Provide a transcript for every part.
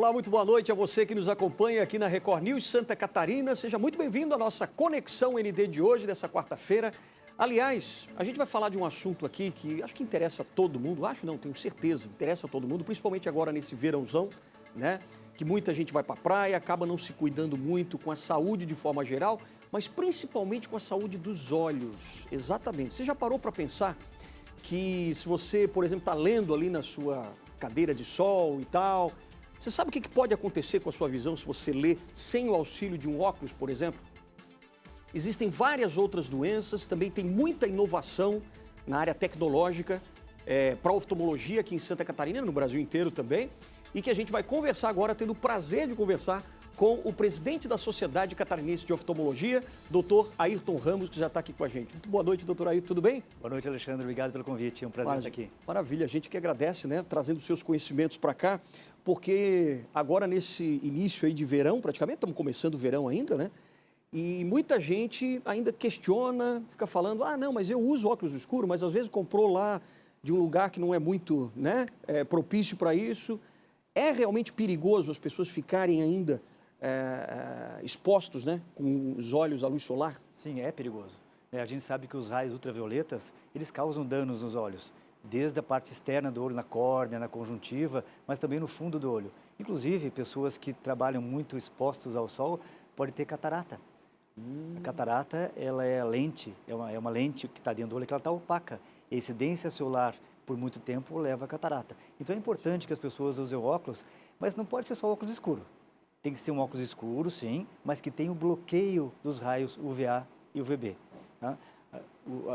Olá, muito boa noite a você que nos acompanha aqui na Record News Santa Catarina. Seja muito bem-vindo à nossa Conexão ND de hoje, dessa quarta-feira. Aliás, a gente vai falar de um assunto aqui que acho que interessa a todo mundo. Acho não, tenho certeza, interessa a todo mundo, principalmente agora nesse verãozão, né? Que muita gente vai para a praia, acaba não se cuidando muito com a saúde de forma geral, mas principalmente com a saúde dos olhos. Exatamente. Você já parou para pensar que se você, por exemplo, está lendo ali na sua cadeira de sol e tal, você sabe o que pode acontecer com a sua visão se você lê sem o auxílio de um óculos, por exemplo? Existem várias outras doenças, também tem muita inovação na área tecnológica para oftalmologia aqui em Santa Catarina, no Brasil inteiro também, e que a gente vai conversar agora, tendo o prazer de conversar com o presidente da Sociedade Catarinense de Oftalmologia, Dr. Ayrton Ramos, que já está aqui com a gente. Muito boa noite, doutor Ayrton, tudo bem? Boa noite, Alexandre. Obrigado pelo convite. É um prazer estar aqui. Maravilha, a gente que agradece, né, trazendo seus conhecimentos para cá, porque agora nesse início aí de verão, praticamente, estamos começando o verão ainda, né? E muita gente ainda questiona, fica falando, ah, não, mas eu uso óculos escuros, mas às vezes comprou lá de um lugar que não é muito, né, propício para isso. É realmente perigoso as pessoas ficarem ainda expostos, né, com os olhos à luz solar? Sim, é perigoso. A gente sabe que os raios ultravioletas, eles causam danos nos olhos, desde a parte externa do olho, na córnea, na conjuntiva, mas também no fundo do olho. Inclusive, pessoas que trabalham muito expostos ao sol podem ter catarata. A catarata, ela é a lente, é uma lente que está dentro do olho, que ela está opaca. A incidência solar por muito tempo leva a catarata. Então é importante que as pessoas usem óculos, mas não pode ser só óculos escuro. Tem que ser um óculos escuro, sim, mas que tenha o bloqueio dos raios UVA e UVB. Tá?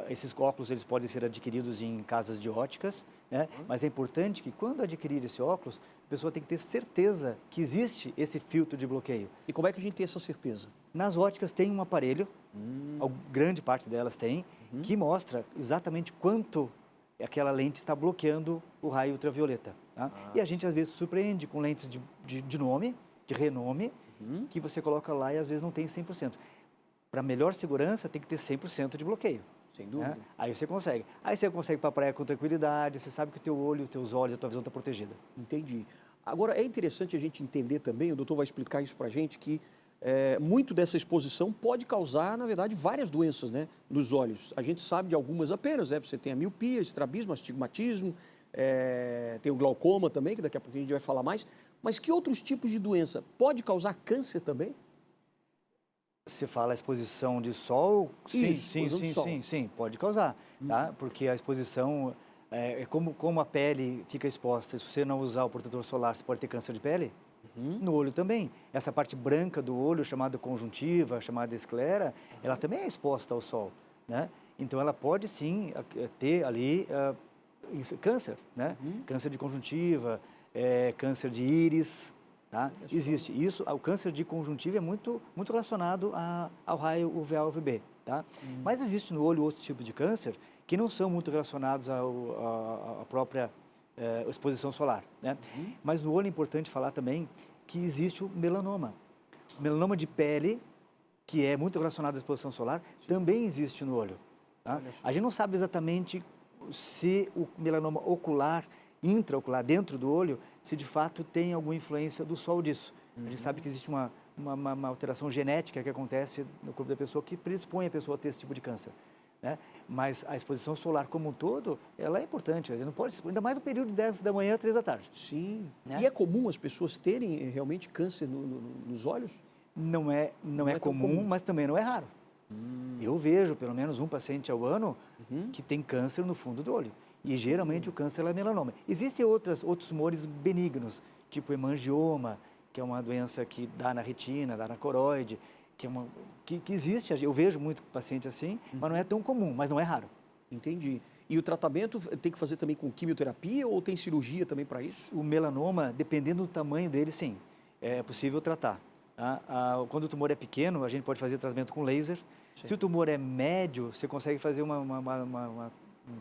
Esses óculos eles podem ser adquiridos em casas de óticas, né? Mas é importante que quando adquirir esse óculos, a pessoa tem que ter certeza que existe esse filtro de bloqueio. E como é que a gente tem essa certeza? Nas óticas tem um aparelho, grande parte delas tem, que mostra exatamente quanto aquela lente está bloqueando o raio ultravioleta. Tá? E a gente às vezes surpreende com lentes de nome, de renome, que você coloca lá e às vezes não tem 100%. Para melhor segurança tem que ter 100% de bloqueio. Sem dúvida. Né? Aí você consegue. Aí você consegue ir para a praia com tranquilidade, você sabe que o teu olho, os teus olhos, a tua visão está protegida. Entendi. Agora, é interessante a gente entender também, o doutor vai explicar isso para a gente, que muito dessa exposição pode causar, na verdade, várias doenças, né, nos olhos. A gente sabe de algumas apenas, né? Você tem a miopia, estrabismo, astigmatismo, tem o glaucoma também, que daqui a pouco a gente vai falar mais. Mas que outros tipos de doença? Pode causar câncer também? Você fala exposição de sol? Isso, sim, pode causar, tá? Porque a exposição, como a pele fica exposta, se você não usar o protetor solar, você pode ter câncer de pele. No olho também. Essa parte branca do olho, chamada conjuntiva, chamada esclera, ela também é exposta ao sol, né? Então, ela pode sim ter ali câncer, né? Câncer de conjuntiva, câncer de íris, tá? Existe. Isso, o câncer de conjuntiva é muito relacionado ao raio UVA-UVB, tá? Mas existe no olho outros tipos de câncer que não são muito relacionados à própria exposição solar, né? Mas no olho é importante falar também que existe o melanoma. O melanoma de pele, que é muito relacionado à exposição solar, também existe no olho, tá? A gente não sabe exatamente se o melanoma ocular, intraocular, dentro do olho, se de fato tem alguma influência do sol disso. A gente sabe que existe uma alteração genética que acontece no corpo da pessoa que predispõe a pessoa a ter esse tipo de câncer, né? Mas a exposição solar como um todo, ela é importante. A gente não pode expor, ainda mais no período de 10 da manhã a 3 da tarde. Sim. Né? E é comum as pessoas terem realmente câncer nos olhos? Não é comum, mas também não é raro. Eu vejo pelo menos um paciente ao ano que tem câncer no fundo do olho. E geralmente o câncer é melanoma. Existem outros tumores benignos, tipo hemangioma, que é uma doença que dá na retina, dá na coroide, que existe. Eu vejo muito paciente assim, mas não é tão comum, mas não é raro. Entendi. E o tratamento tem que fazer também com quimioterapia ou tem cirurgia também para isso? O melanoma, dependendo do tamanho dele, sim, é possível tratar. Tá? Quando o tumor é pequeno, a gente pode fazer tratamento com laser. Sim. Se o tumor é médio, você consegue fazer um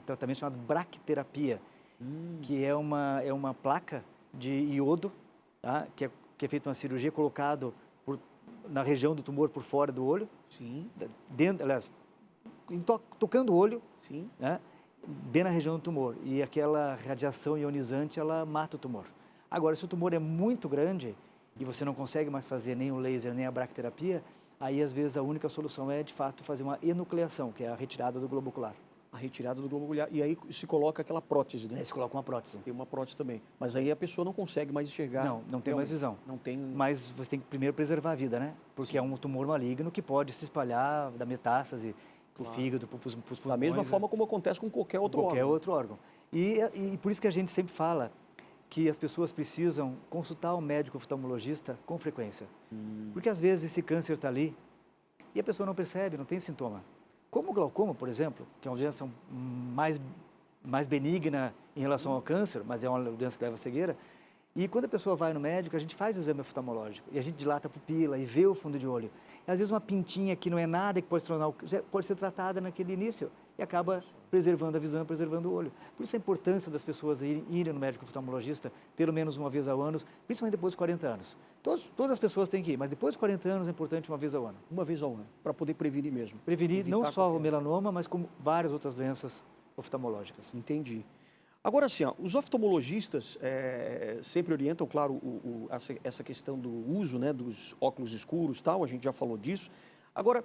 tratamento chamado braquiterapia, que é uma placa de iodo, tá? que é feita uma cirurgia colocado na região do tumor por fora do olho. Sim. Aliás, tocando o olho. Sim. Né? Bem na região do tumor. E aquela radiação ionizante, ela mata o tumor. Agora, se o tumor é muito grande e você não consegue mais fazer nem o laser, nem a bracterapia, aí, às vezes, a única solução é, de fato, fazer uma enucleação, que é a retirada do globo ocular. A retirada do globo ocular. E aí se coloca aquela prótese, né? Aí se coloca uma prótese. Tem uma prótese também. Mas aí a pessoa não consegue mais enxergar. Não tem mais visão. Não tem... Mas você tem que primeiro preservar a vida, né? Porque Sim. é um tumor maligno que pode se espalhar da metástase para o fígado, para os pulmões. Da mesma forma como acontece com qualquer outro órgão. Qualquer outro órgão. E por isso que a gente sempre fala que as pessoas precisam consultar o médico oftalmologista com frequência. Porque às vezes esse câncer está ali e a pessoa não percebe, não tem sintoma. Como o glaucoma, por exemplo, que é uma doença mais benigna em relação ao câncer, mas é uma doença que leva à cegueira. E quando a pessoa vai no médico, a gente faz o exame oftalmológico e a gente dilata a pupila e vê o fundo de olho. E, às vezes uma pintinha que não é nada, que pode se tornar, pode ser tratada naquele início e acaba preservando a visão, preservando o olho. Por isso a importância das pessoas irem no médico oftalmologista pelo menos uma vez ao ano, principalmente depois dos 40 anos. Todas as pessoas têm que ir, mas depois dos 40 anos é importante uma vez ao ano. Uma vez ao ano, para poder prevenir mesmo. Prevenir Evitar não só qualquer... o melanoma, mas como várias outras doenças oftalmológicas. Entendi. Agora, assim, ó, os oftalmologistas sempre orientam, claro, essa questão do uso, né, dos óculos escuros e tal, a gente já falou disso. Agora,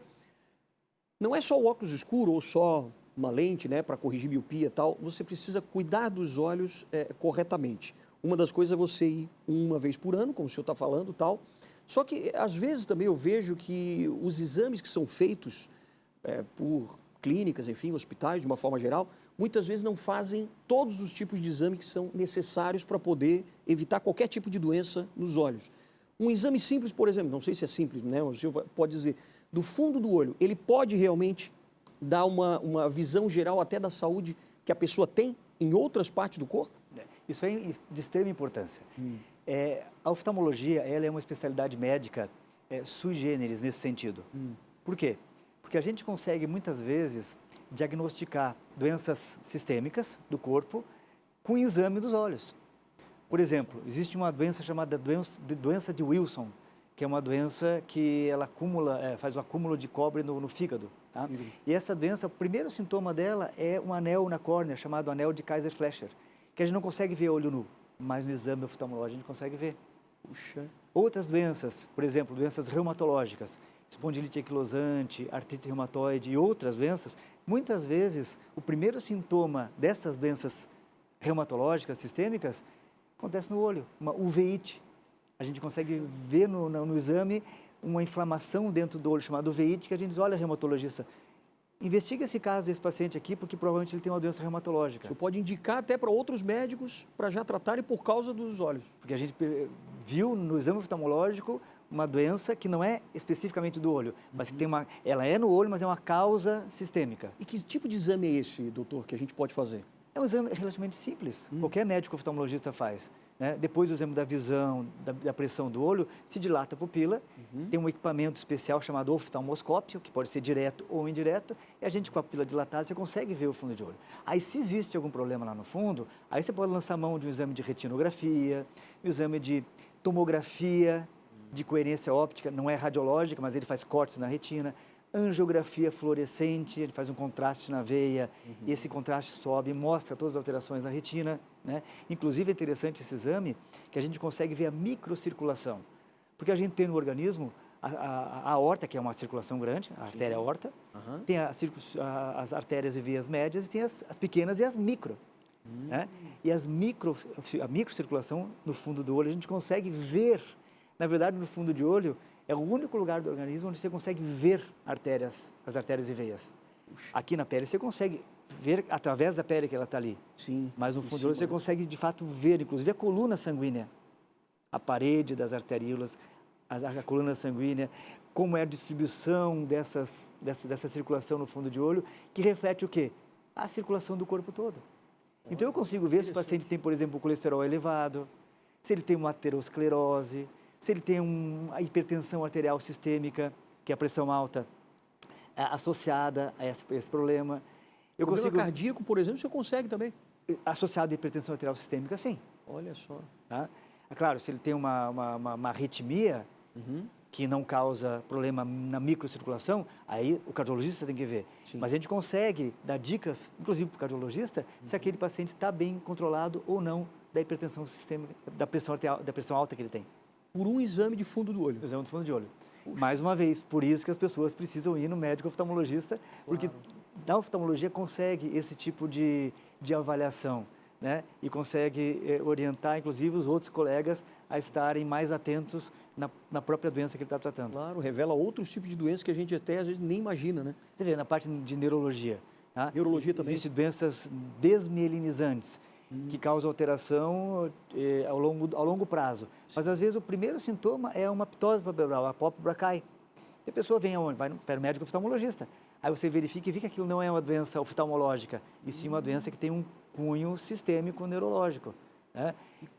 não é só o óculos escuro ou só uma lente, né, para corrigir miopia e tal, você precisa cuidar dos olhos corretamente. Uma das coisas é você ir uma vez por ano, como o senhor está falando e tal. Só que, às vezes, também eu vejo que os exames que são feitos por clínicas, enfim, hospitais, de uma forma geral, muitas vezes não fazem todos os tipos de exame que são necessários para poder evitar qualquer tipo de doença nos olhos. Um exame simples, por exemplo, não sei se é simples, né? O senhor pode dizer, do fundo do olho, ele pode realmente dar uma visão geral até da saúde que a pessoa tem em outras partes do corpo? Isso é de extrema importância. A oftalmologia, ela é uma especialidade médica sui generis nesse sentido. Por quê? Porque a gente consegue, muitas vezes, diagnosticar doenças sistêmicas do corpo com o exame dos olhos. Por exemplo, existe uma doença chamada doença de Wilson, que é uma doença que ela faz o acúmulo de cobre no fígado. Tá? E essa doença, o primeiro sintoma dela é um anel na córnea, chamado anel de Kaiser-Fleischer, que a gente não consegue ver olho nu, mas no exame oftalmológico a gente consegue ver. Puxa. Outras doenças, por exemplo, doenças reumatológicas, espondilite anquilosante, artrite reumatoide e outras doenças, muitas vezes o primeiro sintoma dessas doenças reumatológicas sistêmicas acontece no olho, uma uveíte. A gente consegue ver no exame uma inflamação dentro do olho chamada uveíte, que a gente diz, olha, reumatologista, investiga esse caso desse paciente aqui, porque provavelmente ele tem uma doença reumatológica. Você pode indicar até para outros médicos para já tratarem por causa dos olhos. Porque a gente viu no exame oftalmológico uma doença que não é especificamente do olho, mas que ela é no olho, mas é uma causa sistêmica. E que tipo de exame é esse, doutor, que a gente pode fazer? É um exame relativamente simples, qualquer médico oftalmologista faz. Né? Depois do exame da visão, da pressão do olho, se dilata a pupila, tem um equipamento especial chamado oftalmoscópio, que pode ser direto ou indireto, e a gente com a pupila dilatada, você consegue ver o fundo de olho. Aí se existe algum problema lá no fundo, aí você pode lançar mão de um exame de retinografia, um exame de tomografia, de coerência óptica, não é radiológica, mas ele faz cortes na retina, angiografia fluorescente, ele faz um contraste na veia, e esse contraste sobe e mostra todas as alterações na retina, né? Inclusive é interessante esse exame, que a gente consegue ver a microcirculação, porque a gente tem no organismo a aorta, que é uma circulação grande, a artéria aorta, tem as artérias e veias médias, e tem as pequenas e as micro. Né? E a microcirculação no fundo do olho, a gente consegue ver, na verdade, no fundo de olho, é o único lugar do organismo onde você consegue ver as artérias e veias. Puxa. Aqui na pele você consegue ver através da pele que ela está ali. Sim. Mas no fundo do olho você consegue de fato ver, inclusive a coluna sanguínea, a parede das arteríolas, a coluna sanguínea, como é a distribuição dessa circulação no fundo de olho, que reflete o quê? A circulação do corpo todo. Então eu consigo ver se o paciente tem, por exemplo, o colesterol elevado, se ele tem uma aterosclerose, se ele tem uma hipertensão arterial sistêmica, que é a pressão alta, associada a esse problema. Problema cardíaco, por exemplo, você consegue também? Associado à hipertensão arterial sistêmica, sim. Olha só. Tá? É claro, se ele tem uma arritmia, que não causa problema na microcirculação, aí o cardiologista tem que ver. Sim. Mas a gente consegue dar dicas, inclusive para o cardiologista, se aquele paciente está bem controlado ou não da hipertensão sistêmica, da pressão alta que ele tem. Por um exame de fundo do olho. Exame do fundo de olho. Puxa. Mais uma vez, por isso que as pessoas precisam ir no médico oftalmologista, porque na oftalmologia consegue esse tipo de avaliação, né? E consegue orientar, inclusive, os outros colegas a estarem mais atentos na própria doença que ele está tratando. Claro, revela outros tipos de doenças que a gente até às vezes nem imagina, né? Você vê, na parte de neurologia, tá? Neurologia também. Existem doenças desmielinizantes, que causam alteração ao longo prazo. Mas, às vezes, o primeiro sintoma é uma ptose palpebral, a pálpebra cai. E a pessoa vem aonde? Vai no médico oftalmologista. Aí você verifica e vê que aquilo não é uma doença oftalmológica, e sim uma doença que tem um cunho sistêmico neurológico, né?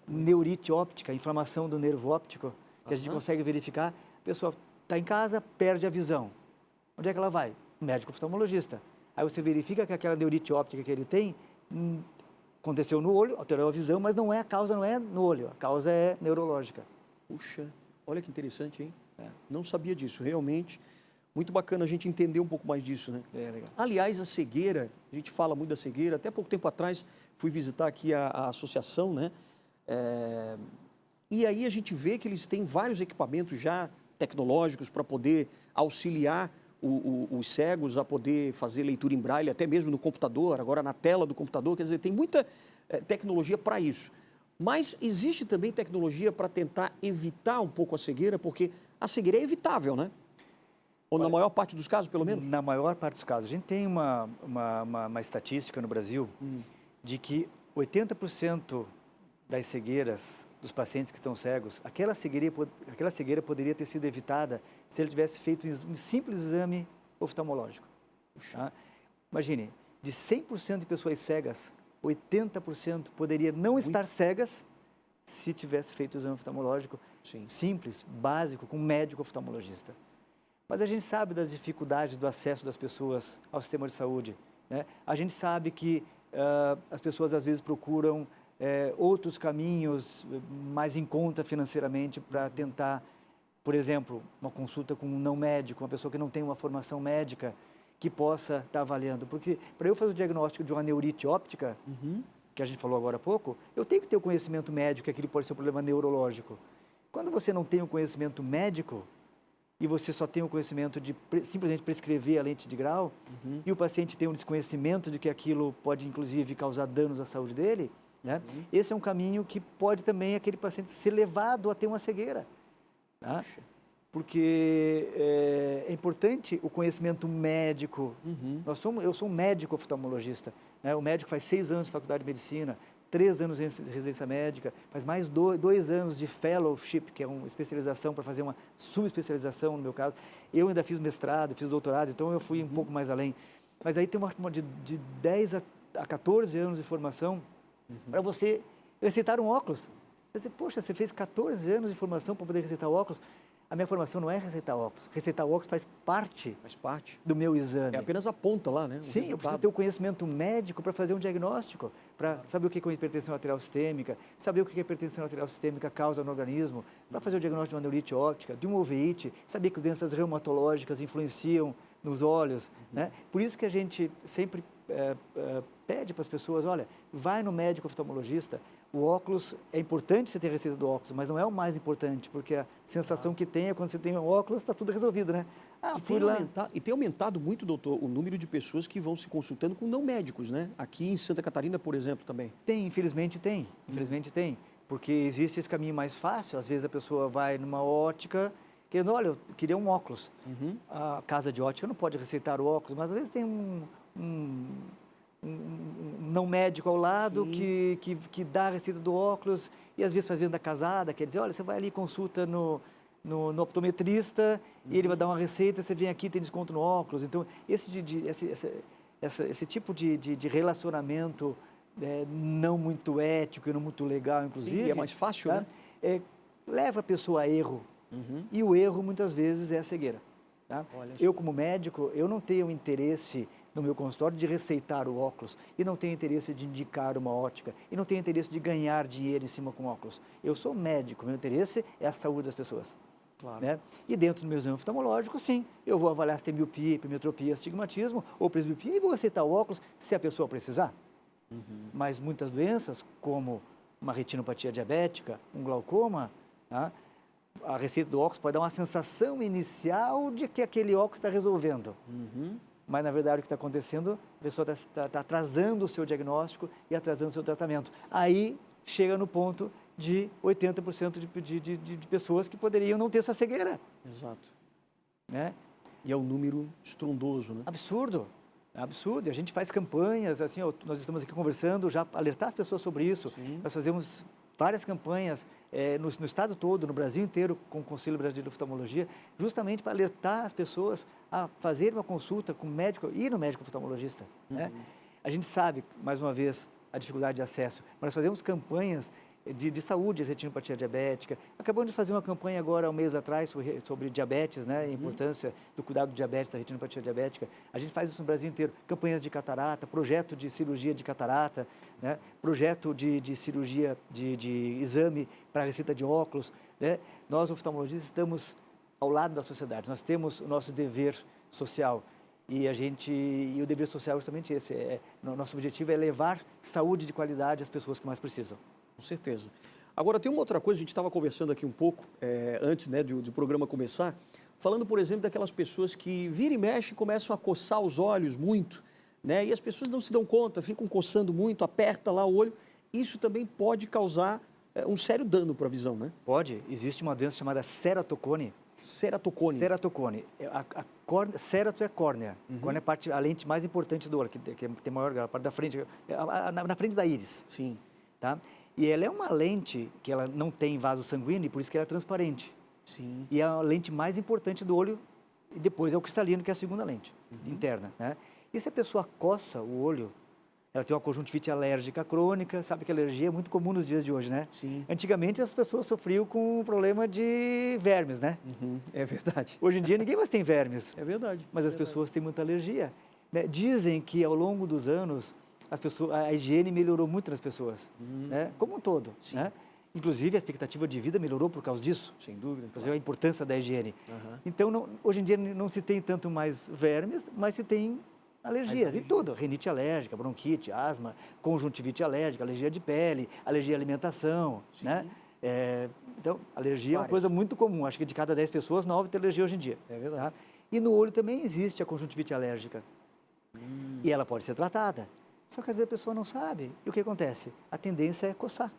Neurite óptica, inflamação do nervo óptico, que a gente consegue verificar. A pessoa está em casa, perde a visão. Onde é que ela vai? No médico oftalmologista. Aí você verifica que aquela neurite óptica que ele tem aconteceu no olho, alterou a visão, mas a causa não é no olho, a causa é neurológica. Puxa, olha que interessante, hein? Não sabia disso, realmente. Muito bacana a gente entender um pouco mais disso, né? Legal. Aliás, a cegueira, a gente fala muito da cegueira, até pouco tempo atrás fui visitar aqui a associação, né? E aí a gente vê que eles têm vários equipamentos já tecnológicos para poder auxiliar os cegos a poder fazer leitura em braille, até mesmo no computador, agora na tela do computador, quer dizer, tem muita tecnologia para isso. Mas existe também tecnologia para tentar evitar um pouco a cegueira, porque a cegueira é evitável, né? Ou na maior parte dos casos, pelo menos? Na maior parte dos casos. A gente tem uma estatística no Brasil de que 80% das cegueiras dos pacientes que estão cegos, aquela cegueira poderia ter sido evitada se ele tivesse feito um simples exame oftalmológico. Tá? Imagine, de 100% de pessoas cegas, 80% poderia não estar cegas se tivesse feito o exame oftalmológico simples, básico, com um médico oftalmologista. Mas a gente sabe das dificuldades do acesso das pessoas ao sistema de saúde, né? A gente sabe que as pessoas às vezes procuram outros caminhos mais em conta financeiramente para tentar, por exemplo, uma consulta com um não médico, uma pessoa que não tem uma formação médica, que possa estar avaliando. Porque para eu fazer o diagnóstico de uma neurite óptica, que a gente falou agora há pouco, eu tenho que ter o conhecimento médico que aquilo pode ser um problema neurológico. Quando você não tem o conhecimento médico e você só tem o conhecimento de simplesmente prescrever a lente de grau, e o paciente tem um desconhecimento de que aquilo pode, inclusive, causar danos à saúde dele, né? Esse é um caminho que pode também aquele paciente ser levado a ter uma cegueira. Tá? Porque é importante o conhecimento médico. Eu sou um médico oftalmologista, né? O médico faz 6 anos de faculdade de medicina, 3 anos de residência médica, faz mais 2 anos de fellowship, que é uma especialização para fazer uma subespecialização, no meu caso. Eu ainda fiz mestrado, fiz doutorado, então eu fui um pouco mais além. Mas aí tem uma de 10 a 14 anos de formação para você receitar um óculos. Você diz, poxa, você fez 14 anos de formação para poder receitar óculos? A minha formação não é receitar óculos. Receitar óculos faz parte do meu exame. É apenas a ponta lá, né? Sim, eu preciso ter o conhecimento médico para fazer um diagnóstico, para saber o que é hipertensão arterial sistêmica, saber o que a hipertensão arterial sistêmica causa no organismo, para fazer o diagnóstico de uma neurite óptica, de uma uveíte, saber que doenças reumatológicas influenciam nos olhos, né? Por isso que a gente sempre pede para as pessoas, olha, vai no médico oftalmologista. O óculos, é importante você ter receita do óculos, mas não é o mais importante, porque a sensação que tem é quando você tem um óculos, está tudo resolvido, né? Tem aumentado muito, doutor, o número de pessoas que vão se consultando com não médicos, né? Aqui em Santa Catarina, por exemplo, também. Infelizmente tem, porque existe esse caminho mais fácil. Às vezes a pessoa vai numa ótica, querendo, olha, eu queria um óculos. A casa de ótica não pode receitar o óculos, mas às vezes tem um não médico ao lado que dá a receita do óculos, e às vezes faz venda casada, quer dizer, olha, você vai ali e consulta no optometrista e ele vai dar uma receita, você vem aqui tem desconto no óculos. Então, esse tipo de relacionamento não muito ético e não muito legal, inclusive. Sim, é mais fácil, tá? né? Leva a pessoa a erro, e o erro muitas vezes é a cegueira. Tá? Eu, como médico, eu não tenho interesse no meu consultório de receitar o óculos, e não tenho interesse de indicar uma ótica, e não tenho interesse de ganhar dinheiro em cima com óculos. Eu sou médico, meu interesse é a saúde das pessoas. Claro. Né? E dentro do meu exame oftalmológico, sim, eu vou avaliar se tem miopia, hipermetropia, astigmatismo ou presbiopia, e vou receitar o óculos se a pessoa precisar. Mas muitas doenças, como uma retinopatia diabética, um glaucoma, tá? A receita do óculos pode dar uma sensação inicial de que aquele óculos está resolvendo. Mas, na verdade, o que está acontecendo, a pessoa está atrasando o seu diagnóstico e atrasando o seu tratamento. Aí, chega no ponto de 80% de pessoas que poderiam não ter essa cegueira. Exato. Né? E é um número estrondoso, né? Absurdo. Absurdo. A gente faz campanhas, assim, nós estamos aqui conversando, já alertar as pessoas sobre isso. Sim. Nós fazemos várias campanhas no estado todo, no Brasil inteiro, com o Conselho Brasileiro de Oftalmologia, justamente para alertar as pessoas a fazer uma consulta com o médico, ir no médico oftalmologista. Né? A gente sabe, mais uma vez, a dificuldade de acesso, mas nós fazemos campanhas de saúde, retinopatia diabética. Acabamos de fazer uma campanha agora, um mês atrás, sobre diabetes, né? A importância do cuidado do diabetes, da retinopatia diabética. A gente faz isso no Brasil inteiro. Campanhas de catarata, projeto de cirurgia de catarata, né? Projeto de cirurgia, de exame para receita de óculos. Né? Nós, oftalmologistas, estamos ao lado da sociedade. Nós temos o nosso dever social. E o dever social é justamente esse. Nosso objetivo é levar saúde de qualidade às pessoas que mais precisam. Com certeza. Agora, tem uma outra coisa, a gente estava conversando aqui um pouco, antes, né, do programa começar, falando, por exemplo, daquelas pessoas que vira e mexe e começam a coçar os olhos muito, né, e as pessoas não se dão conta, ficam coçando muito, aperta lá o olho. Isso também pode causar um sério dano para a visão, né? Pode. Existe uma doença chamada ceratocone. Ceratocone. Ceratocone. Cerato é córnea. Córnea é a lente mais importante do olho, que tem maior, a parte da frente, na frente da íris. Sim. Tá? E ela é uma lente que ela não tem vaso sanguíneo, por isso que ela é transparente. Sim. E é a lente mais importante do olho, e depois é o cristalino, que é a segunda lente interna. Né? E se a pessoa coça o olho, ela tem uma conjuntivite alérgica crônica, sabe que a alergia é muito comum nos dias de hoje, né? Sim. Antigamente as pessoas sofriam com o problema de vermes, né? É verdade. Hoje em dia ninguém mais tem vermes. É verdade. Mas as pessoas têm muita alergia. Né? Dizem que ao longo dos anos a higiene melhorou muito nas pessoas, né? Como um todo. Né? Inclusive, a expectativa de vida melhorou por causa disso. Sem dúvida. Claro. A importância da higiene. Então, hoje em dia não se tem tanto mais vermes, mas se tem alergias. E tudo. Rinite alérgica, bronquite, asma, conjuntivite alérgica, alergia de pele, alergia à alimentação. Né? Então, alergia é uma coisa muito comum. Acho que de cada 10 pessoas, 9 têm alergia hoje em dia. É verdade. Tá? E no olho também existe a conjuntivite alérgica. E ela pode ser tratada. Só que às vezes a pessoa não sabe. E o que acontece? A tendência é coçar.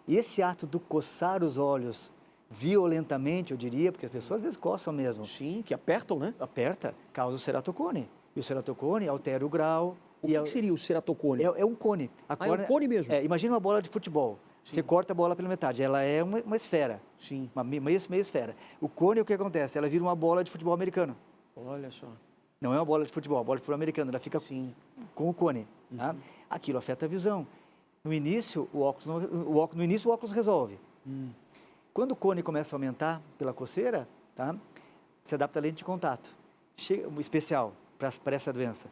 E esse ato do coçar os olhos violentamente, eu diria, porque as pessoas às vezes coçam mesmo. Sim, que apertam, né? Aperta, causa o ceratocone. E o ceratocone altera o grau. O que seria o ceratocone? É um cone. É um cone mesmo? Imagina uma bola de futebol. Sim. Você corta a bola pela metade. Ela é uma esfera. Sim. Uma meia esfera. O cone, o que acontece? Ela vira uma bola de futebol americano. Olha só. Não é uma bola de futebol, é uma bola de futebol americano. Ela fica com o cone. Tá? Aquilo afeta a visão. No início, o óculos resolve. Quando o cone começa a aumentar pela coceira, tá? Se adapta a lente de contato, especial para essa doença.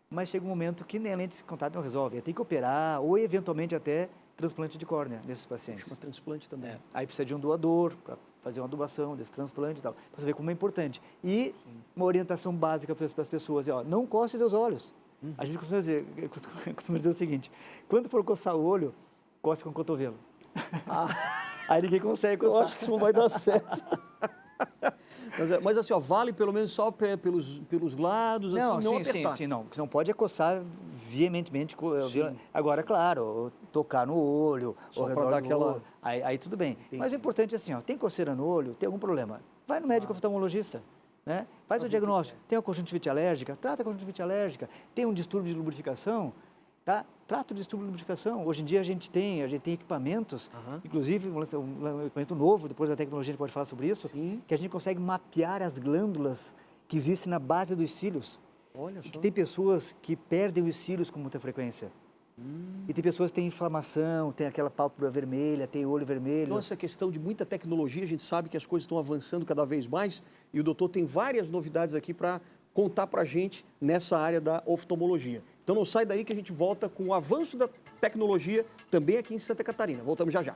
Mas chega um momento que nem a lente de contato não resolve. Tem que operar ou, eventualmente, até transplante de córnea nesses pacientes. Chama transplante também. Aí precisa de um doador para fazer uma adoação desse transplante e tal. Para você ver como é importante. E uma orientação básica para as pessoas é, não coce seus olhos. A gente costuma dizer o seguinte, quando for coçar o olho, coce com o cotovelo. Aí ninguém consegue coçar. Eu acho que isso não vai dar certo. Mas assim, vale pelo menos só pelos lados, não, assim, não apertar. Sim, não. O que não pode é coçar veementemente. Agora, claro, tocar no olho, só ao redor dar do aquela... olho. Aí tudo bem. Entendi. Mas o importante é assim, tem coceira no olho, tem algum problema, vai no médico oftalmologista. Né? Faz o diagnóstico. Tem uma conjuntivite alérgica, trata a conjuntivite alérgica. Tem um distúrbio de lubrificação, tá? Trata o distúrbio de lubrificação. Hoje em dia a gente tem equipamentos, inclusive um equipamento novo, depois da tecnologia a gente pode falar sobre isso, que a gente consegue mapear as glândulas que existem na base dos cílios. Olha só. Que tem pessoas que perdem os cílios com muita frequência. E tem pessoas que têm inflamação, tem aquela pálpebra vermelha, tem olho vermelho. Então, essa questão de muita tecnologia, a gente sabe que as coisas estão avançando cada vez mais e o doutor tem várias novidades aqui para contar para a gente nessa área da oftalmologia. Então, não sai daí que a gente volta com o avanço da tecnologia também aqui em Santa Catarina. Voltamos já já.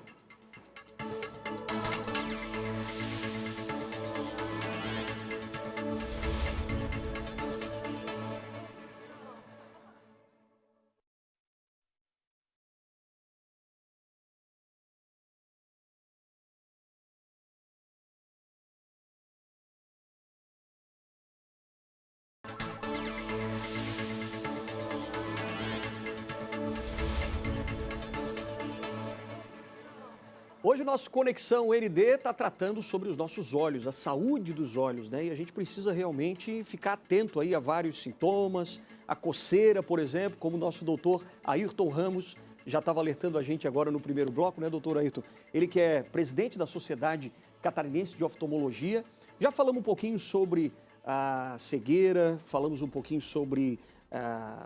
Hoje o nosso Conexão ND está tratando sobre os nossos olhos, a saúde dos olhos, né? E a gente precisa realmente ficar atento aí a vários sintomas, a coceira, por exemplo, como o nosso doutor Ayrton Ramos já estava alertando a gente agora no primeiro bloco, né, doutor Ayrton? Ele que é presidente da Sociedade Catarinense de Oftalmologia. Já falamos um pouquinho sobre a cegueira, falamos um pouquinho sobre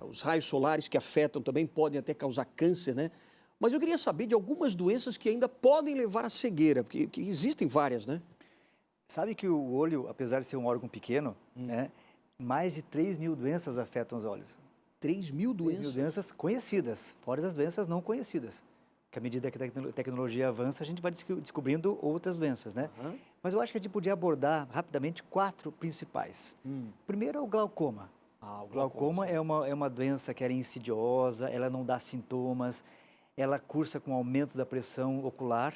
os raios solares que afetam também, podem até causar câncer, né? Mas eu queria saber de algumas doenças que ainda podem levar à cegueira, porque que existem várias, né? Sabe que o olho, apesar de ser um órgão pequeno, né, mais de 3.000 doenças afetam os olhos. 3.000 doenças? 3.000 doenças conhecidas, fora as doenças não conhecidas. Que à medida que a tecnologia avança, a gente vai descobrindo outras doenças, né? Uhum. Mas eu acho que a gente podia abordar rapidamente 4 principais. Primeiro é o glaucoma. Ah, O glaucoma é uma doença que era insidiosa, ela não dá sintomas, ela cursa com aumento da pressão ocular.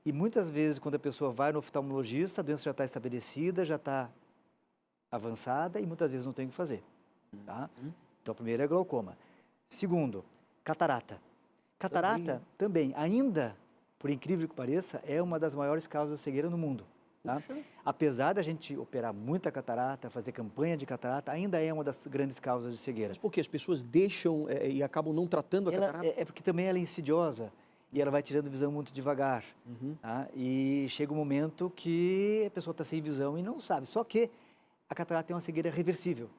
E muitas vezes, quando a pessoa vai no oftalmologista, a doença já está estabelecida, já está avançada e muitas vezes não tem o que fazer. Tá? Então, primeiro é glaucoma. Segundo, catarata. Catarata também, ainda, por incrível que pareça, é uma das maiores causas de cegueira no mundo. Tá? Apesar da gente operar muita catarata, fazer campanha de catarata, ainda é uma das grandes causas de cegueira. Mas por quê? As pessoas deixam e acabam não tratando a catarata? É porque também ela é insidiosa e ela vai tirando visão muito devagar. Tá? E chega um momento que a pessoa está sem visão e não sabe. Só que a catarata é uma cegueira reversível.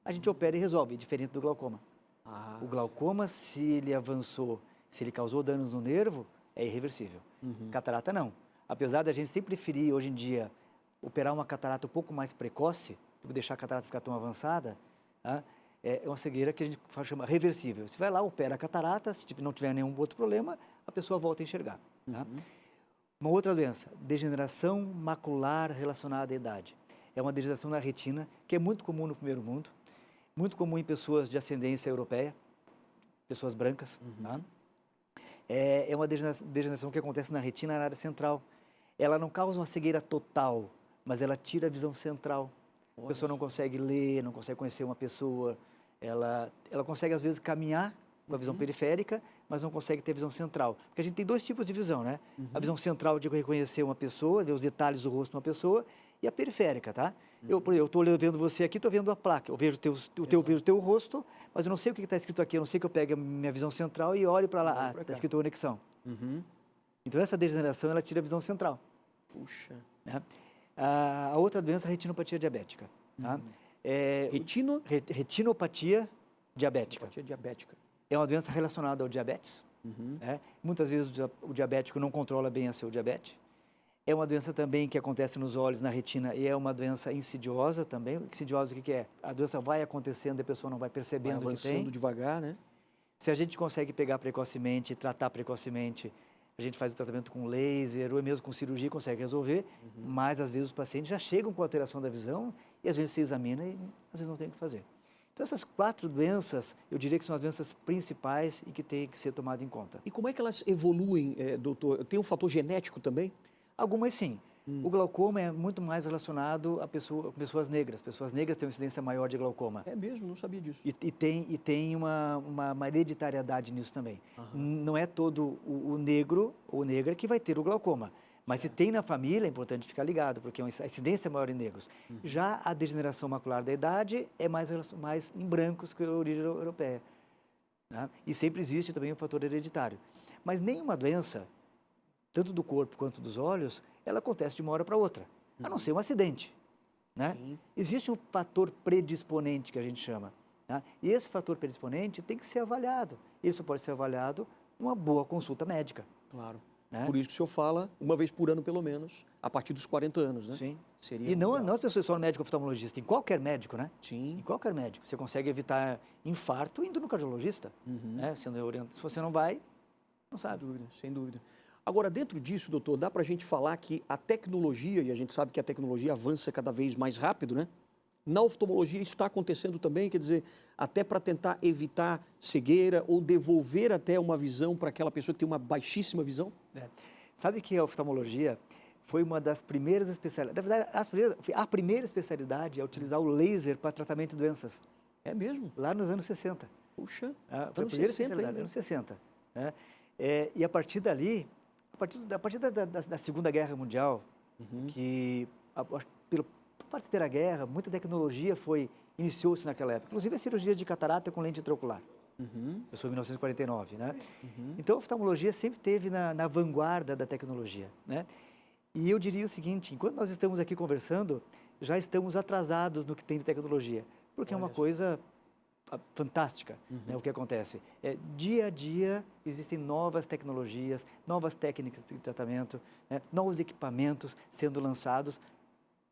A gente opera e resolve, diferente do glaucoma. O glaucoma, se ele avançou, se ele causou danos no nervo, é irreversível. Catarata não. Apesar da gente sempre preferir, hoje em dia, operar uma catarata um pouco mais precoce, do que deixar a catarata ficar tão avançada, tá? É uma cegueira que a gente chama reversível. Você vai lá, opera a catarata, se não tiver nenhum outro problema, a pessoa volta a enxergar. Tá? Uma outra doença, degeneração macular relacionada à idade. É uma degeneração na retina, que é muito comum no primeiro mundo, muito comum em pessoas de ascendência europeia, pessoas brancas. Tá? É uma degeneração que acontece na retina, na área central. Ela não causa uma cegueira total, mas ela tira a visão central. A pessoa não consegue ler, não consegue conhecer uma pessoa. Ela consegue, às vezes, caminhar com a visão periférica, mas não consegue ter visão central. Porque a gente tem 2 tipos de visão, né? A visão central de reconhecer uma pessoa, ver os detalhes do rosto de uma pessoa, e a periférica, tá? Eu estou vendo você aqui, estou vendo a placa. Eu vejo o teu rosto, mas eu não sei o que está escrito aqui. Eu não sei que eu pegue a minha visão central e olho para lá. Está escrito conexão. Então, essa degeneração, ela tira a visão central. Puxa. Né? A outra doença é a retinopatia diabética. Tá? Retinopatia diabética. Retinopatia diabética. É uma doença relacionada ao diabetes. Né? Muitas vezes o diabético não controla bem a seu diabetes. É uma doença também que acontece nos olhos, na retina, e é uma doença insidiosa também. Insidiosa, o que é? A doença vai acontecendo e a pessoa não vai percebendo vai que tem. avançando devagar, né? Se a gente consegue pegar precocemente, tratar precocemente, a gente faz o tratamento com laser ou mesmo com cirurgia, consegue resolver, mas às vezes os pacientes já chegam com alteração da visão e às vezes se examina e às vezes não tem o que fazer. Então essas 4 doenças, eu diria que são as doenças principais e que têm que ser tomadas em conta. E como é que elas evoluem, doutor? Tem um fator genético também? Algumas sim. O glaucoma é muito mais relacionado a pessoas negras. Pessoas negras têm uma incidência maior de glaucoma. É mesmo? Não sabia disso. E tem uma hereditariedade nisso também. Não é todo o negro ou negra que vai ter o glaucoma. Mas se tem na família, é importante ficar ligado, porque a incidência é maior em negros. Já a degeneração macular da idade é mais em brancos que a origem europeia. Né? E sempre existe também um fator hereditário. Mas nenhuma doença, tanto do corpo quanto dos olhos, ela acontece de uma hora para outra, a não ser um acidente. Né? Existe um fator predisponente que a gente chama. Né? E esse fator predisponente tem que ser avaliado. Ele só pode ser avaliado numa boa consulta médica. Claro. Né? Por isso que o senhor fala uma vez por ano, pelo menos, a partir dos 40 anos, né? Sim. Seria E não as pessoas só no médico oftalmologista, em qualquer médico, né? Sim. Em qualquer médico. Você consegue evitar infarto indo no cardiologista. Né? Sendo orientado. Se você não vai, não sabe. Sem dúvida, sem dúvida. Agora, dentro disso, doutor, dá para a gente falar que a tecnologia, e a gente sabe que a tecnologia avança cada vez mais rápido, né? Na oftalmologia isso está acontecendo também, quer dizer, até para tentar evitar cegueira ou devolver até uma visão para aquela pessoa que tem uma baixíssima visão? Sabe que a oftalmologia foi uma das primeiras especialidades, na verdade, a primeira especialidade é utilizar o laser para tratamento de doenças. É mesmo? Lá nos anos 60. Puxa, Foi a primeira 60 especialidade, ainda. anos 60. Né? E a partir dali, a partir da Segunda Guerra Mundial, que pela parte da guerra, muita tecnologia iniciou-se naquela época. Inclusive a cirurgia de catarata com lente intraocular. Isso foi em 1949, né? Então a oftalmologia sempre esteve na vanguarda da tecnologia, né? E eu diria o seguinte, enquanto nós estamos aqui conversando, já estamos atrasados no que tem de tecnologia, porque é uma coisa fantástica, né, o que acontece. Dia a dia existem novas tecnologias, novas técnicas de tratamento, né, novos equipamentos sendo lançados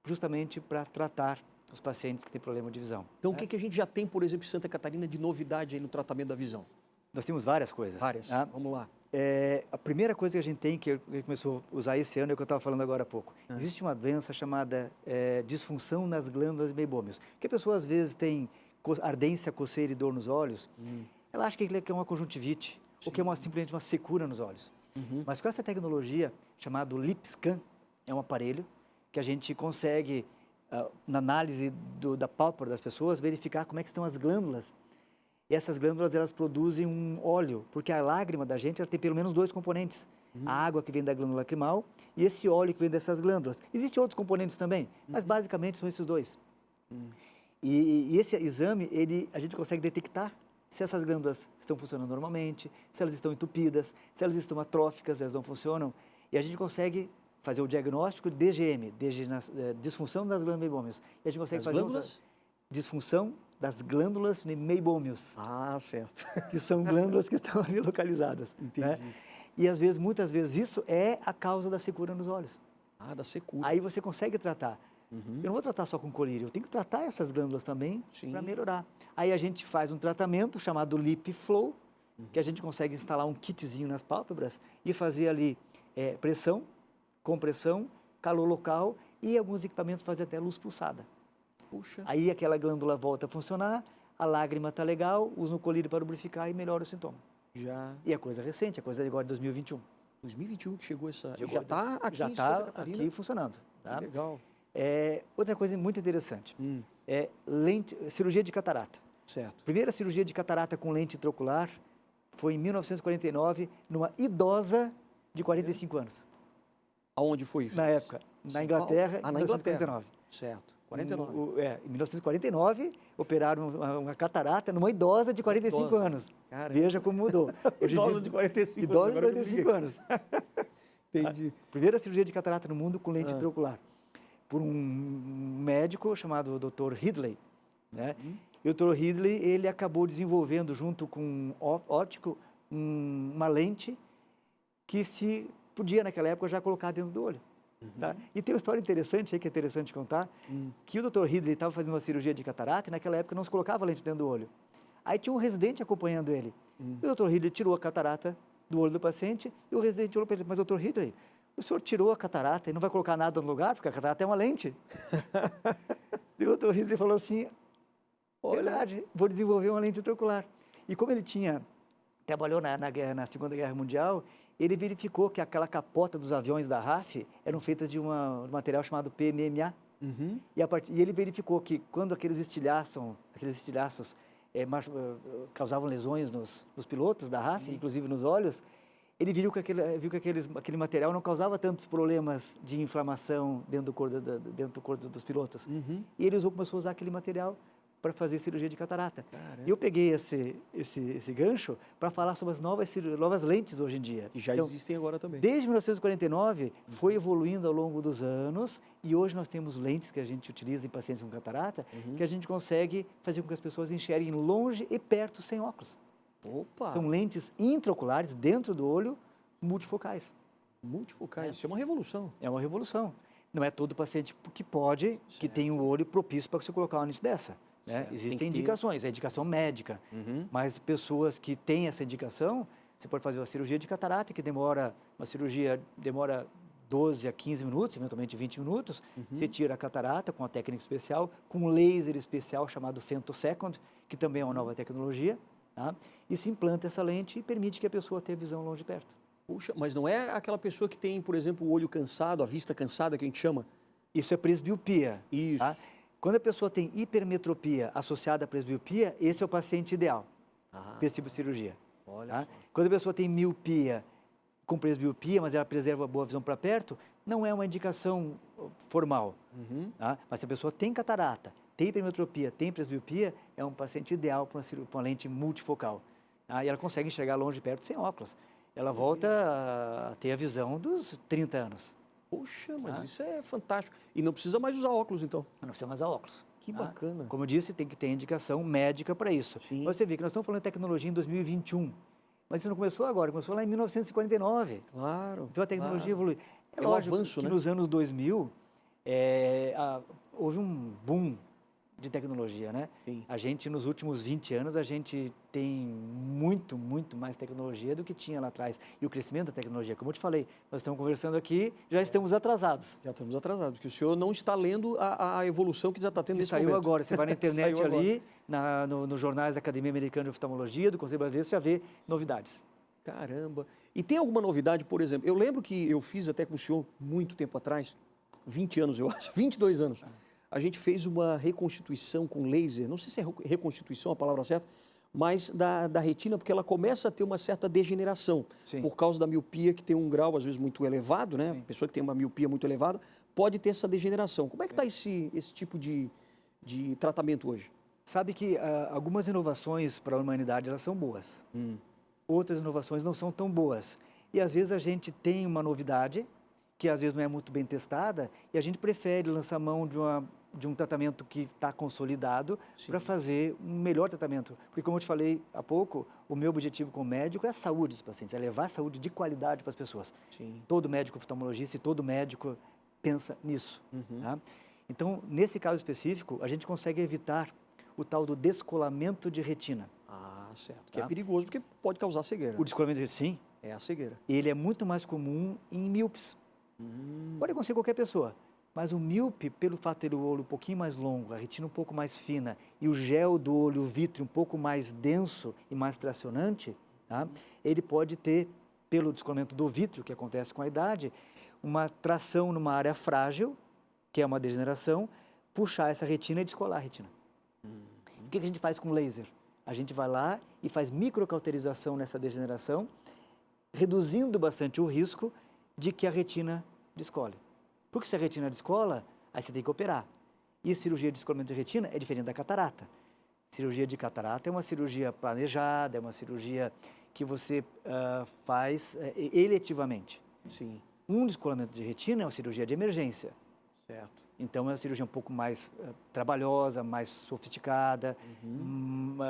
justamente para tratar os pacientes que têm problema de visão. Então, o que a gente já tem, por exemplo, em Santa Catarina de novidade aí no tratamento da visão? Nós temos várias coisas. Várias. Tá? Vamos lá. A primeira coisa que a gente tem, que começou a usar esse ano, é o que eu estava falando agora há pouco. Existe uma doença chamada disfunção nas glândulas meibômios, que a pessoa às vezes tem ardência, coceira e dor nos olhos. Ela acha que é uma conjuntivite, ou que é simplesmente uma secura nos olhos. Mas com essa tecnologia chamada LipScan, é um aparelho que a gente consegue, na análise da pálpebra das pessoas, verificar como é que estão as glândulas. E essas glândulas, elas produzem um óleo, porque a lágrima da gente ela tem pelo menos 2 componentes. A água que vem da glândula lacrimal e esse óleo que vem dessas glândulas. Existem outros componentes também, mas basicamente são esses 2. E esse exame, a gente consegue detectar se essas glândulas estão funcionando normalmente, se elas estão entupidas, se elas estão atróficas, elas não funcionam. E a gente consegue fazer o diagnóstico de DGM, disfunção das glândulas meibômios. E a gente consegue fazer disfunção das glândulas meibômios. Ah, certo. Que são glândulas que estão ali localizadas. Entendi. Né? E muitas vezes, isso é a causa da secura nos olhos. Ah, da secura. Aí você consegue tratar. Eu não vou tratar só com colírio, eu tenho que tratar essas glândulas também para melhorar. Aí a gente faz um tratamento chamado LipFlow, que a gente consegue instalar um kitzinho nas pálpebras e fazer ali pressão, compressão, calor local e alguns equipamentos fazem até luz pulsada. Puxa. Aí aquela glândula volta a funcionar, a lágrima está legal, usa o colírio para lubrificar e melhora o sintoma. E é coisa recente, é coisa agora de 2021. 2021 que chegou essa... Já está aqui já em Santa está Catarina? aqui funcionando. Tá? Que legal. Outra coisa muito interessante, cirurgia de catarata. Certo. Primeira cirurgia de catarata com lente intraocular foi em 1949, numa idosa de 45 anos. Aonde foi isso? Na época, na Inglaterra, na em 1949. Certo, 49. Em 1949, operaram uma catarata numa idosa de 45 anos. Caramba. Veja como mudou. Idosa de 45 anos. Idosa de 45 anos. Entendi. Primeira cirurgia de catarata no mundo com lente intraocular. Por um médico chamado Dr. Ridley. Né? E o Dr. Ridley, ele acabou desenvolvendo, junto com um óptico, uma lente que se podia, naquela época, já colocar dentro do olho. Tá? E tem uma história interessante aí, que é interessante contar, que o Dr. Ridley estava fazendo uma cirurgia de catarata e naquela época não se colocava lente dentro do olho. Aí tinha um residente acompanhando ele. E o Dr. Ridley tirou a catarata do olho do paciente e o residente olhou para ele: mas Dr. Ridley, o senhor tirou a catarata e não vai colocar nada no lugar, porque a catarata é uma lente. E o Dr. Ridley falou assim: verdade, vou desenvolver uma lente intraocular. E como ele trabalhou na Segunda Guerra Mundial, ele verificou que aquela capota dos aviões da RAF eram feitas de um material chamado PMMA. E ele verificou que quando aqueles estilhaços causavam lesões nos pilotos da RAF, inclusive nos olhos, ele viu que aquele material não causava tantos problemas de inflamação dentro do corpo dos pilotos. E ele começou a usar aquele material para fazer cirurgia de catarata. E eu peguei esse gancho para falar sobre as novas lentes hoje em dia. Que já existem agora também. Desde 1949, foi evoluindo ao longo dos anos e hoje nós temos lentes que a gente utiliza em pacientes com catarata, que a gente consegue fazer com que as pessoas enxerguem longe e perto sem óculos. Opa! São lentes intraoculares dentro do olho, multifocais. Multifocais, isso é uma revolução. É uma revolução. Não é todo paciente que tem o olho propício para você colocar uma lente dessa. Né? Existem indicações, é indicação médica, mas pessoas que têm essa indicação, você pode fazer uma cirurgia de catarata, que demora 12 a 15 minutos, eventualmente 20 minutos, você tira a catarata com uma técnica especial, com um laser especial chamado femtosecond, que também é uma nova tecnologia, tá? E se implanta essa lente e permite que a pessoa tenha visão longe e perto. Puxa, mas não é aquela pessoa que tem, por exemplo, o olho cansado, a vista cansada, que a gente chama? Isso é presbiopia. Isso. Tá? Quando a pessoa tem hipermetropia associada à presbiopia, esse é o paciente ideal para esse tipo de cirurgia. Olha tá? só. Quando a pessoa tem miopia com presbiopia, mas ela preserva a boa visão para perto, não é uma indicação formal. Tá? Mas se a pessoa tem catarata, tem hipermetropia, tem presbiopia, é um paciente ideal para uma lente multifocal. Tá? E ela consegue enxergar longe e perto sem óculos. Ela volta a ter a visão dos 30 anos. Poxa, mas isso é fantástico. E não precisa mais usar óculos, então. Não precisa mais usar óculos. Que bacana. Como eu disse, tem que ter indicação médica para isso. Sim. Você vê que nós estamos falando de tecnologia em 2021. Mas isso não começou agora, começou lá em 1949. Claro. Então a tecnologia evolui. É um lógico avanço, que né? nos anos 2000 houve um boom de tecnologia, né? Sim. A gente, nos últimos 20 anos, a gente tem muito mais tecnologia do que tinha lá atrás. E o crescimento da tecnologia, como eu te falei, nós estamos conversando aqui, já estamos atrasados. Já estamos atrasados, porque o senhor não está lendo a evolução que já está tendo Que nesse saiu momento. agora, você vai na internet Saiu ali, nos jornais da Academia Americana de Oftalmologia, do Conselho Brasileiro, você já vê novidades. Caramba. E tem alguma novidade, por exemplo? Eu lembro que eu fiz até com o senhor muito tempo atrás, 20 anos eu acho, 22 anos. A gente fez uma reconstituição com laser, não sei se é reconstituição a palavra certa, mas da retina, porque ela começa a ter uma certa degeneração, Sim. por causa da miopia, que tem um grau, às vezes, muito elevado, né? Sim. A pessoa que tem uma miopia muito elevada pode ter essa degeneração. Como é que está esse tipo de tratamento hoje? Sabe que algumas inovações para a humanidade, elas são boas. Outras inovações não são tão boas. E às vezes a gente tem uma novidade, que às vezes não é muito bem testada, e a gente prefere lançar mão de um tratamento que está consolidado para fazer um melhor tratamento. Porque, como eu te falei há pouco, o meu objetivo como médico é a saúde dos pacientes, é levar saúde de qualidade para as pessoas. Sim. Todo médico oftalmologista e todo médico pensa nisso. Tá? Então, nesse caso específico, a gente consegue evitar o tal do descolamento de retina. Ah, certo. Que é Tá? perigoso, porque pode causar cegueira. O descolamento de retina, sim, É a cegueira. ele é muito mais comum em míopes. Pode acontecer qualquer pessoa, mas o míope, pelo fato de ter o olho um pouquinho mais longo, a retina um pouco mais fina e o gel do olho, o vítreo um pouco mais denso e mais tracionante, tá? Ele pode ter, pelo descolamento do vítreo, que acontece com a idade, uma tração numa área frágil, que é uma degeneração, puxar essa retina e descolar a retina. O que a gente faz com laser? A gente vai lá e faz microcauterização nessa degeneração, reduzindo bastante o risco de que a retina descole. Porque se a retina descola, aí você tem que operar. E a cirurgia de descolamento de retina é diferente da catarata. Cirurgia de catarata é uma cirurgia planejada, é uma cirurgia que você faz eletivamente. Sim. Um descolamento de retina é uma cirurgia de emergência. Certo. Então, é uma cirurgia um pouco mais trabalhosa, mais sofisticada,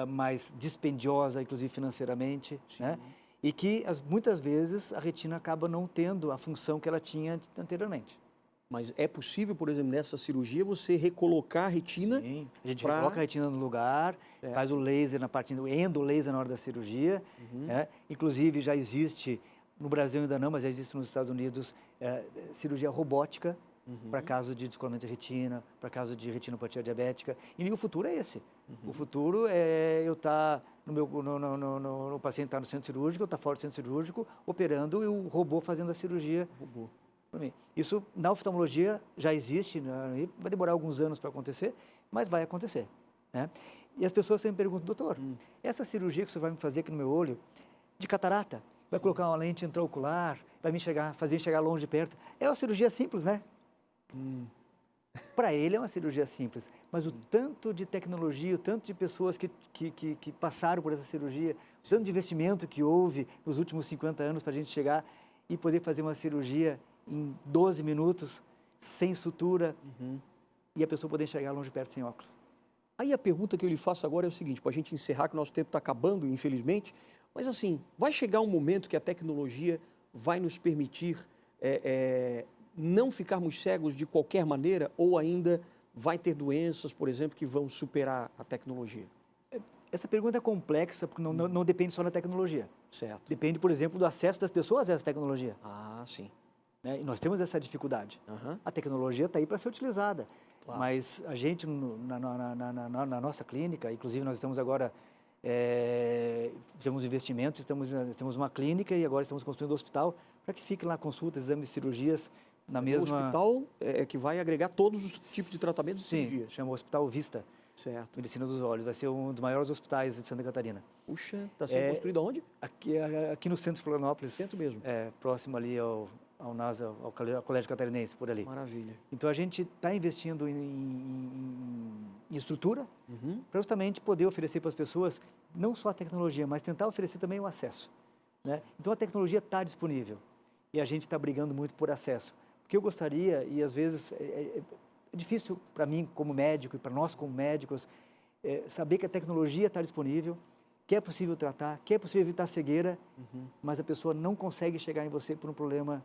mais dispendiosa, inclusive financeiramente, né? E que, muitas vezes, a retina acaba não tendo a função que ela tinha anteriormente. Mas é possível, por exemplo, nessa cirurgia, você recolocar a retina? Sim, a gente pra- coloca a retina no lugar, faz o laser na parte, o endolaser na hora da cirurgia, né? Inclusive, já existe, no Brasil ainda não, mas já existe nos Estados Unidos, cirurgia robótica, para caso de descolamento de retina, para caso de retinopatia diabética. E o futuro é esse. O futuro é eu estar o paciente está no centro cirúrgico, eu estar fora do centro cirúrgico, operando e o robô fazendo a cirurgia. Para mim. Isso na oftalmologia já existe, né? Vai demorar alguns anos para acontecer, mas vai acontecer, né? E as pessoas sempre me perguntam, doutor, essa cirurgia que você vai me fazer aqui no meu olho, de catarata, vai colocar uma lente intraocular, vai me fazer enxergar longe e perto, é uma cirurgia simples, né? Para ele é uma cirurgia simples, mas o tanto de tecnologia, o tanto de pessoas que passaram por essa cirurgia, o tanto de investimento que houve nos últimos 50 anos para a gente chegar e poder fazer uma cirurgia em 12 minutos, sem sutura, e a pessoa poder enxergar longe e perto sem óculos. Aí a pergunta que eu lhe faço agora é o seguinte, para a gente encerrar, que o nosso tempo está acabando, infelizmente, mas assim, vai chegar um momento que a tecnologia vai nos permitir não ficarmos cegos de qualquer maneira, ou ainda vai ter doenças, por exemplo, que vão superar a tecnologia? Essa pergunta é complexa, porque não depende só da tecnologia. Certo. Depende, por exemplo, do acesso das pessoas a essa tecnologia. Ah, sim. Né? E nós temos essa dificuldade. A tecnologia está aí para ser utilizada, Claro. mas a gente, na nossa clínica, inclusive nós estamos agora, fizemos investimentos, temos uma clínica e agora estamos construindo um hospital para que fiquem lá consultas, exames, cirurgias na mesma... O hospital é que vai agregar todos os tipos de tratamentos e Sim, cirurgias. chama Hospital Vista. Certo. Medicina dos Olhos. Vai ser um dos maiores hospitais de Santa Catarina. Puxa, está sendo construído aonde? Aqui no centro de Florianópolis. Centro mesmo. Próximo ali ao NASA, ao Colégio Catarinense, por ali. Maravilha. Então, a gente está investindo em estrutura para justamente poder oferecer para as pessoas não só a tecnologia, mas tentar oferecer também o acesso, né? Então, a tecnologia está disponível e a gente está brigando muito por acesso. Porque eu gostaria, e às vezes é difícil para mim como médico e para nós como médicos, saber que a tecnologia está disponível, que é possível tratar, que é possível evitar cegueira, mas a pessoa não consegue chegar em você por um problema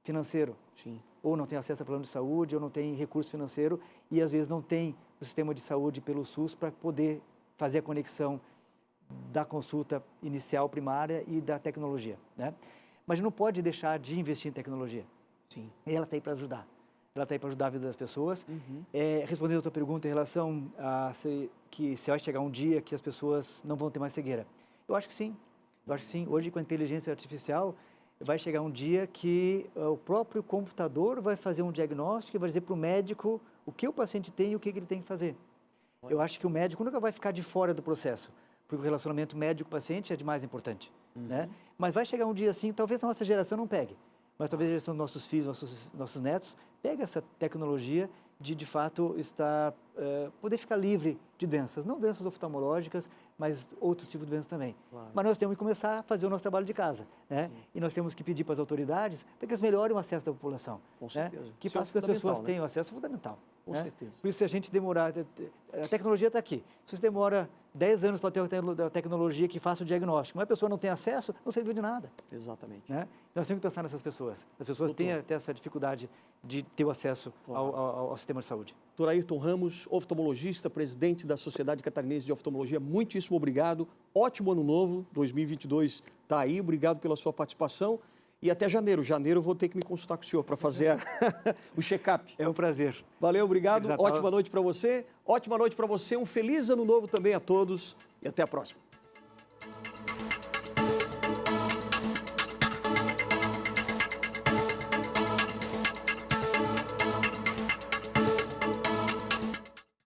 financeiro. Sim. Ou não tem acesso a plano de saúde, ou não tem recurso financeiro, e às vezes não tem o sistema de saúde pelo SUS para poder fazer a conexão da consulta inicial primária e da tecnologia, né? Mas não pode deixar de investir em tecnologia. Sim. Ela está aí para ajudar. Ela está aí para ajudar a vida das pessoas. Respondendo a tua pergunta em relação a se vai chegar um dia que as pessoas não vão ter mais cegueira. Eu acho que sim. Eu acho que sim. Hoje, com a inteligência artificial, vai chegar um dia que o próprio computador vai fazer um diagnóstico e vai dizer para o médico o que o paciente tem e o que ele tem que fazer. Eu acho que o médico nunca vai ficar de fora do processo, porque o relacionamento médico-paciente é de mais importante, né? Mas vai chegar um dia assim, talvez a nossa geração não pegue, mas talvez a geração dos nossos filhos, nossos netos, pegue essa tecnologia de fato, poder ficar livre de doenças, não doenças oftalmológicas, mas outros tipos de doenças também. Claro. Mas nós temos que começar a fazer o nosso trabalho de casa, né? Sim. E nós temos que pedir para as autoridades para que eles melhorem o acesso da população. Com né? certeza. Que Isso é façam com que as pessoas fundamental, né? tenham acesso, é fundamental. Com né? certeza. Por isso, se a gente demorar, a tecnologia está aqui. Se você demora 10 anos para ter a tecnologia que faça o diagnóstico, mas a pessoa não tem acesso, não serviu de nada. Exatamente. Né? Nós temos que pensar nessas pessoas. As pessoas têm até essa dificuldade de ter o acesso ao sistema de saúde. Dr. Ayrton Ramos, oftalmologista, presidente da Sociedade Catarinense de Oftalmologia, muitíssimo obrigado. Ótimo ano novo, 2022 está aí. Obrigado pela sua participação. E até janeiro. Janeiro eu vou ter que me consultar com o senhor para fazer o check-up. É um prazer. Valeu, obrigado. Ótima noite para você. Ótima noite para você. Um feliz ano novo também a todos. E até a próxima.